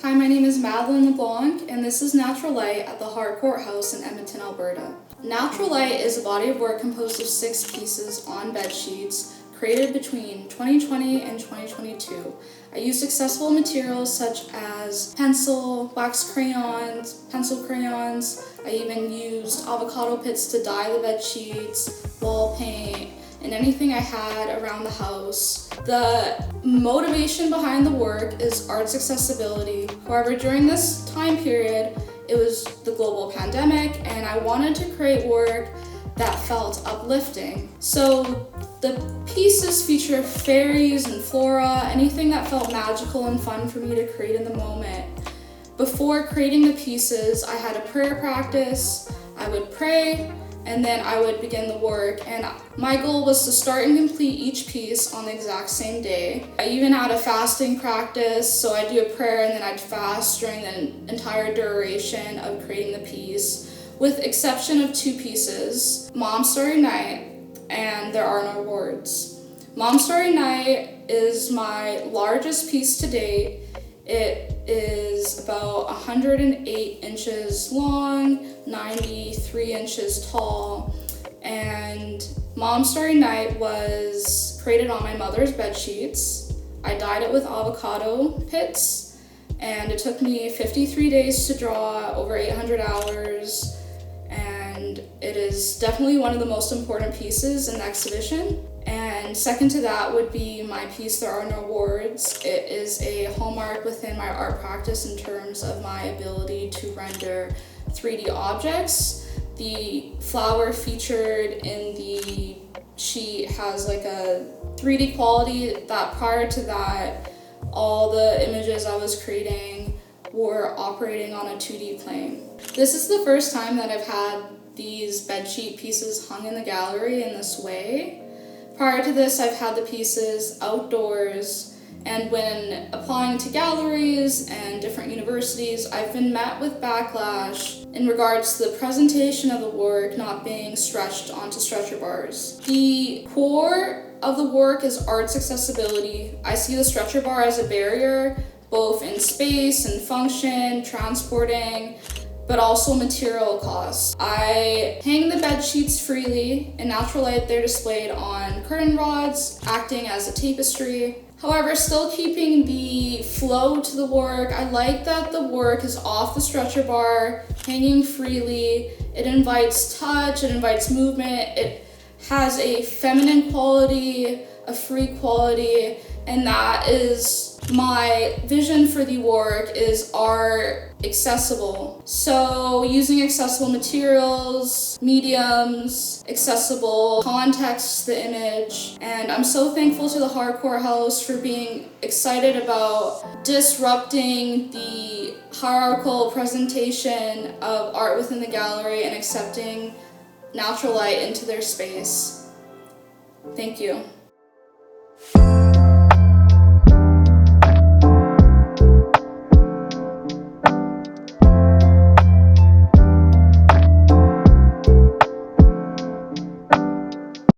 Hi, my name is Madeline LeBlanc, and this is Natural Light at the Harcourt house in Edmonton, Alberta. Natural Light is a body of work composed of 6 pieces on bed sheets created between 2020 and 2022. I used accessible materials such as pencil crayons. I even used avocado pits to dye the bed sheets, wall paint, and anything I had around the house. The motivation behind the work is arts accessibility. However, during this time period, it was the global pandemic, and I wanted to create work that felt uplifting. So the pieces feature fairies and flora, anything that felt magical and fun for me to create in the moment. Before creating the pieces, I had a prayer practice. I would pray, and then I would begin the work, and my goal was to start and complete each piece on the exact same day. I even had a fasting practice, so I'd do a prayer and then I'd fast during the entire duration of creating the piece, with exception of 2 pieces, Mom Story Night and There Are No Words. Mom Story Night is my largest piece to date. It is about 108 inches long, 93 inches tall, and Mom Story Night was created on my mother's bed sheets. I dyed it with avocado pits, and it took me 53 days to draw, over 800 hours, and it is definitely one of the most important pieces in the exhibition. And second to that would be my piece, There Are No Words. It is a hallmark within my art practice in terms of my ability to render 3D objects. The flower featured in the sheet has like a 3D quality that prior to that, all the images I was creating were operating on a 2D plane. This is the first time that I've had these bedsheet pieces hung in the gallery in this way. Prior to this, I've had the pieces outdoors, and when applying to galleries and different universities, I've been met with backlash in regards to the presentation of the work not being stretched onto stretcher bars. The core of the work is arts accessibility. I see the stretcher bar as a barrier, both in space and function, transporting, but also material costs. I hang the bed sheets freely. In Natural Light, they're displayed on curtain rods, acting as a tapestry. However, still keeping the flow to the work, I like that the work is off the stretcher bar, hanging freely. It invites touch, it invites movement, it has a feminine quality, a free quality, and that is my vision for the work, is art accessible. So using accessible materials, mediums, accessible context to the image. And I'm so thankful to the Harcourt House for being excited about disrupting the hierarchical presentation of art within the gallery and accepting Natural Light into their space. Thank you.